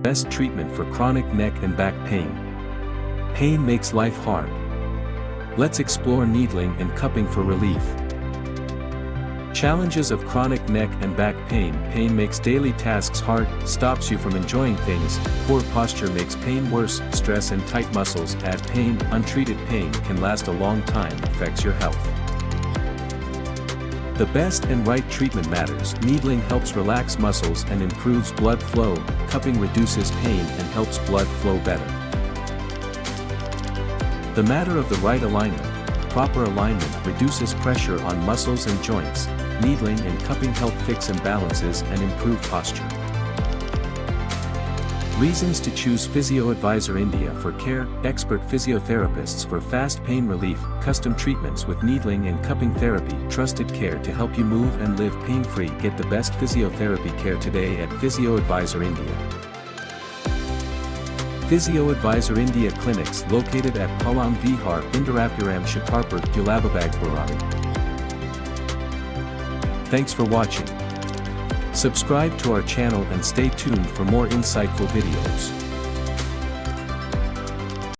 best treatment for chronic neck and back pain. Pain makes life hard. Let's explore needling and cupping for relief. Challenges of chronic neck and back pain. Pain makes daily tasks hard, stops you from enjoying things. Poor posture makes pain worse. Stress and tight muscles add pain. Untreated pain can last a long time, affects your health. The best and right treatment matters. Needling helps relax muscles and improves blood flow. Cupping reduces pain and helps blood flow better. The matter of the right alignment. Proper alignment reduces pressure on muscles and joints. Needling and cupping help fix imbalances and improve posture. Reasons to choose PhysioAdvisor India for care. Expert physiotherapists for fast pain relief, custom treatments with needling and cupping therapy, trusted care to help you move and live pain-free. Get the best physiotherapy care today at PhysioAdvisor India. PhysioAdvisor India clinics located at Palam Vihar, Indirapuram, Shatarpur, Gulababag, Burari. Thanks for watching. Subscribe to our channel and stay tuned for more insightful videos.